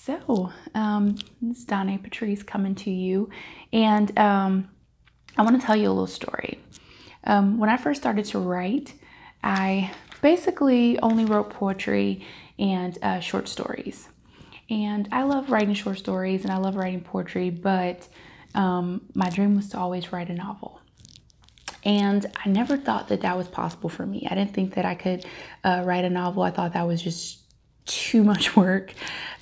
This is Donnee Patrese coming to you, and I want to tell you a little story. When I first started to write, I basically only wrote poetry and short stories. And I love writing short stories and I love writing poetry, but my dream was to always write a novel. And I never thought that that was possible for me. I didn't think that I could write a novel. I thought that was just too much work.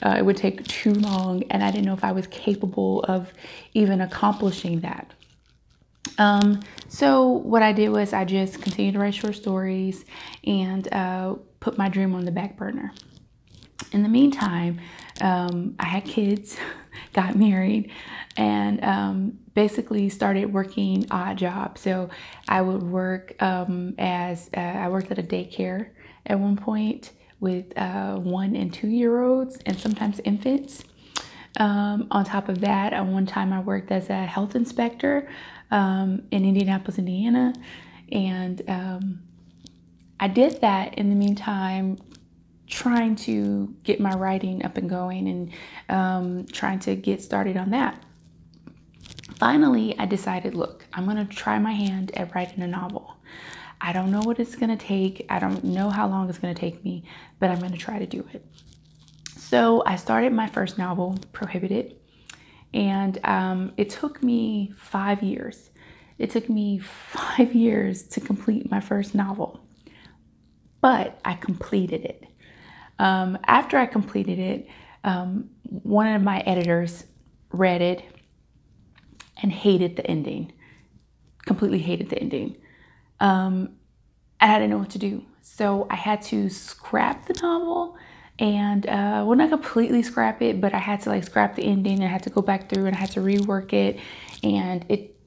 It would take too long, and I didn't know if I was capable of even accomplishing that. So what I did was I just continued to write short stories and put my dream on the back burner. In the meantime, I had kids, got married, and basically started working odd jobs. So I would work I worked at a daycare at one point with 1 and 2 year olds and sometimes infants. On top of that, at one time I worked as a health inspector in Indianapolis, Indiana. And I did that in the meantime, trying to get my writing up and going and trying to get started on that. Finally, I decided, look, I'm going to try my hand at writing a novel. I don't know what it's going to take. I don't know how long it's going to take me, but I'm going to try to do it. So I started my first novel, Prohibited, and it took me 5 years. It took me 5 years to complete my first novel, but I completed it. After I completed it, one of my editors read it and hated the ending, completely hated the ending. And I didn't know what to do. So I had to scrap the novel and, well, not completely scrap it, but I had to like scrap the ending and I had to go back through and I had to rework it. And it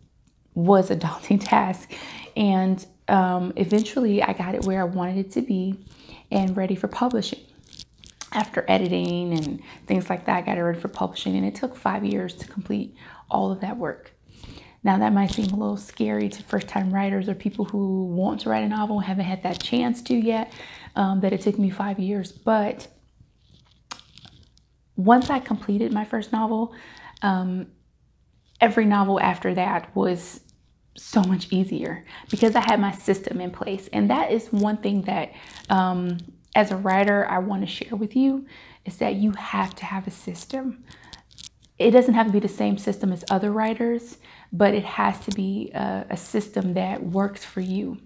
was a daunting task. And eventually I got it where I wanted it to be and ready for publishing. After editing and things like that, I got it ready for publishing, and it took 5 years to complete all of that work. Now that might seem a little scary to first-time writers or people who want to write a novel and haven't had that chance to yet, that it took me 5 years. But once I completed my first novel, every novel after that was so much easier because I had my system in place. And that is one thing that as a writer, I want to share with you, is that you have to have a system. It doesn't have to be the same system as other writers, but it has to be a system that works for you.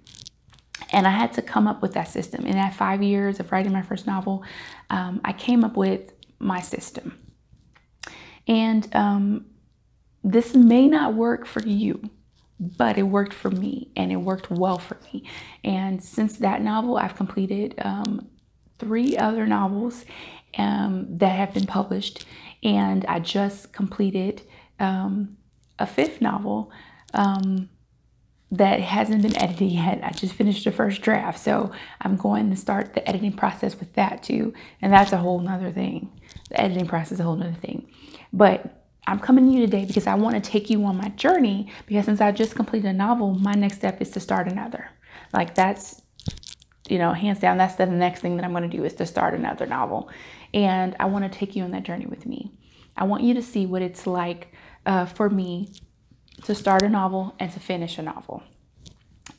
And I had to come up with that system. In that 5 years of writing my first novel, I came up with my system. And this may not work for you, but it worked for me and it worked well for me. And since that novel, I've completed 3 other novels that have been published, and I just completed a 5th novel that hasn't been edited yet. I just finished the first draft, so I'm going to start the editing process with that too, and that's a whole nother thing. The editing process is a whole nother thing. But I'm coming to you today because I want to take you on my journey, because since I just completed a novel, my next step is to start another. Like that's, you know, hands down, that's the next thing that I'm going to do, is to start another novel. And I want to take you on that journey with me. I want you to see what it's like for me to start a novel and to finish a novel.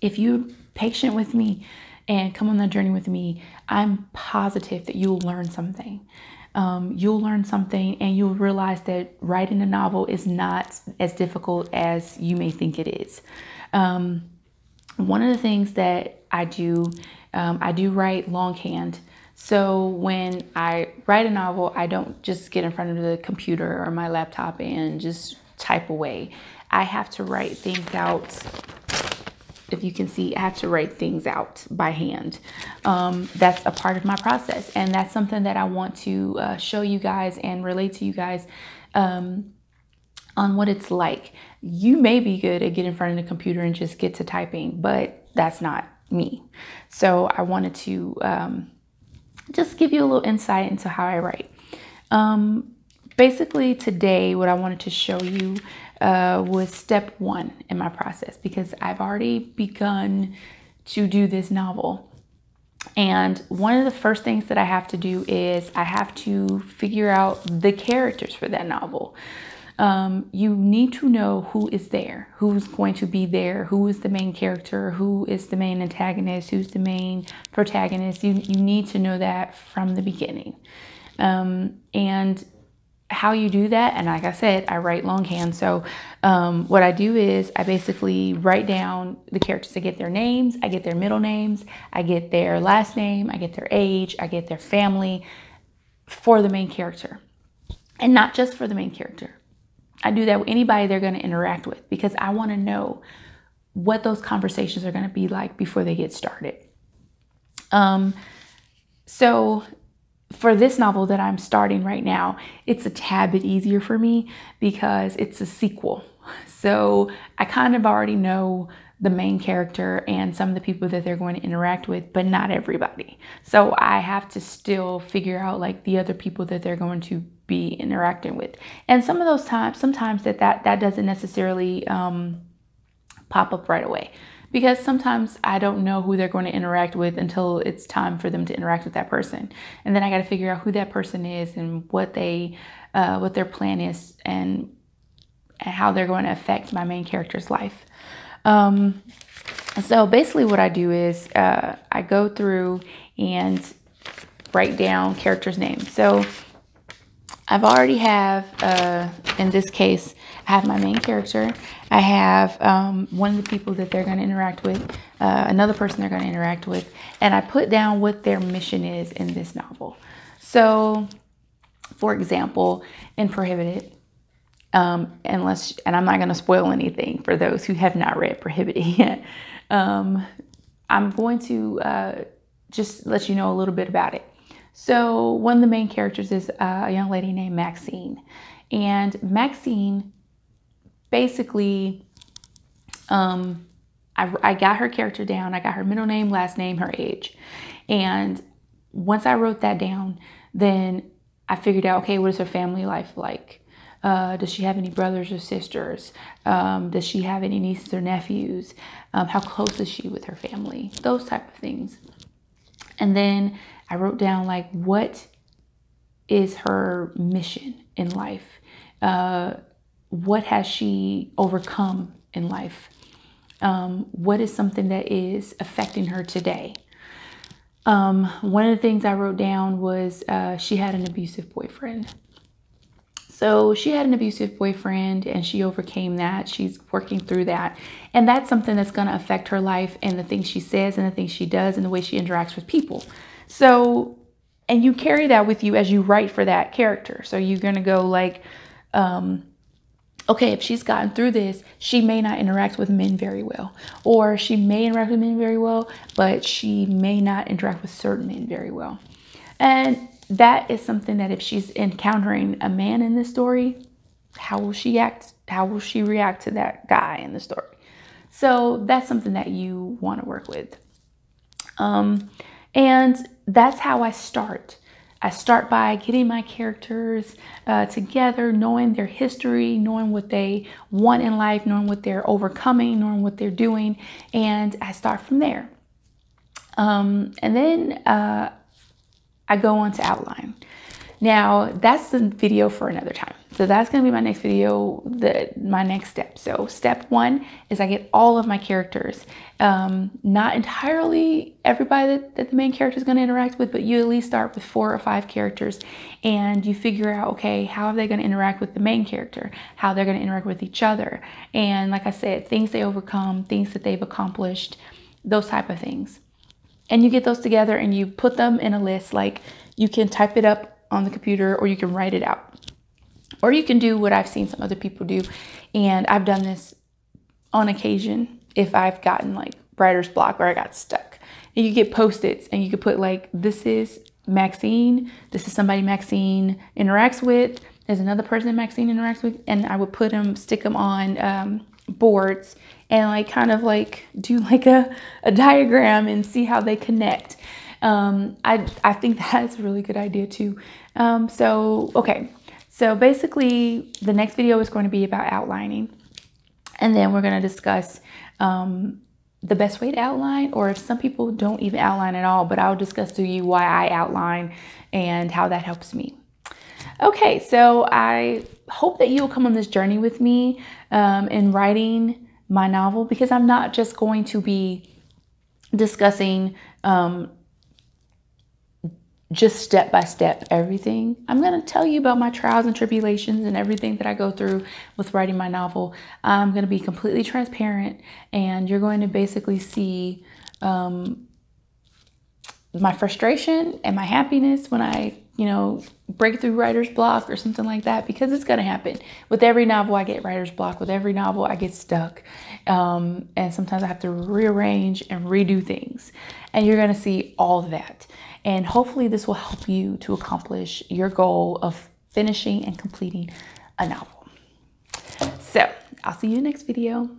If you're patient with me and come on that journey with me, I'm positive that you'll learn something. You'll learn something and you'll realize that writing a novel is not as difficult as you may think it is. One of the things that I do write longhand. So when I write a novel, I don't just get in front of the computer or my laptop and just type away. I have to write things out. If you can see, I have to write things out by hand. That's a part of my process. And that's something that I want to show you guys and relate to you guys on what it's like. You may be good at getting in front of the computer and just get to typing, but that's not me. So I wanted to just give you a little insight into how I write. Basically today, what I wanted to show you was step 1 in my process, because I've already begun to do this novel. And one of the first things that I have to do is I have to figure out the characters for that novel. You need to know who is there, who's going to be there, who is the main character, who is the main antagonist, who's the main protagonist. You need to know that from the beginning. And how you do that, and like I said, I write longhand. So what I do is I basically write down the characters. I get their names, I get their middle names, I get their last name, I get their age, I get their family for the main character. And not just for the main character. I do that with anybody they're going to interact with, because I want to know what those conversations are going to be like before they get started. So for this novel that I'm starting right now, it's a tad bit easier for me because it's a sequel. So I kind of already know the main character and some of the people that they're going to interact with, but not everybody. So I have to still figure out like the other people that they're going to be interacting with. And some of those times, sometimes that doesn't necessarily pop up right away, because sometimes I don't know who they're going to interact with until it's time for them to interact with that person. And then I got to figure out who that person is and what their plan is and how they're going to affect my main character's life. So basically what I do is I go through and write down characters' names. So I've already have, in this case, I have my main character. I have one of the people that they're going to interact with, another person they're going to interact with, and I put down what their mission is in this novel. So, for example, in Prohibited, and I'm not going to spoil anything for those who have not read Prohibited yet, I'm going to just let you know a little bit about it. So one of the main characters is a young lady named Maxine. And Maxine, basically, I got her character down. I got her middle name, last name, her age. And once I wrote that down, then I figured out, okay, what is her family life like? Does she have any brothers or sisters? Does she have any nieces or nephews? How close is she with her family? Those type of things. And then I wrote down like, what is her mission in life? What has she overcome in life? What is something that is affecting her today? One of the things I wrote down was she had an abusive boyfriend. So she had an abusive boyfriend and she overcame that. She's working through that. And that's something that's going to affect her life and the things she says and the things she does and the way she interacts with people. So, and you carry that with you as you write for that character. So you're going to go like, okay, if she's gotten through this, she may not interact with men very well. Or she may interact with men very well, but she may not interact with certain men very well. And that is something that if she's encountering a man in this story, how will she act? How will she react to that guy in the story? So that's something that you want to work with. And that's how I start. I start by getting my characters together, knowing their history, knowing what they want in life, knowing what they're overcoming, knowing what they're doing, and I start from there. And then I go on to outline. Now, that's the video for another time. So that's going to be my next video, my next step. So step one is I get all of my characters. Not entirely everybody that the main character is going to interact with, but you at least start with 4 or 5 characters and you figure out, okay, how are they going to interact with the main character? How they're going to interact with each other? And like I said, things they overcome, things that they've accomplished, those type of things. And you get those together and you put them in a list. Like you can type it up on the computer or you can write it out. Or you can do what I've seen some other people do. And I've done this on occasion if I've gotten like writer's block or I got stuck. And you get Post-its and you could put like, this is Maxine. This is somebody Maxine interacts with. There's another person that Maxine interacts with. And I would put them, stick them on boards and like kind of like do like a diagram and see how they connect. I think that's a really good idea too. Okay. So basically the next video is going to be about outlining. And then we're going to discuss the best way to outline, or if some people don't even outline at all, but I'll discuss to you why I outline and how that helps me. Okay, so I hope that you'll come on this journey with me in writing my novel, because I'm not just going to be discussing just step by step everything. I'm going to tell you about my trials and tribulations and everything that I go through with writing my novel. I'm going to be completely transparent, and you're going to basically see my frustration and my happiness when I, break through writer's block or something like that, because it's going to happen. With every novel, I get writer's block. With every novel, I get stuck. And sometimes I have to rearrange and redo things. And you're going to see all of that. And hopefully this will help you to accomplish your goal of finishing and completing a novel. So I'll see you in the next video.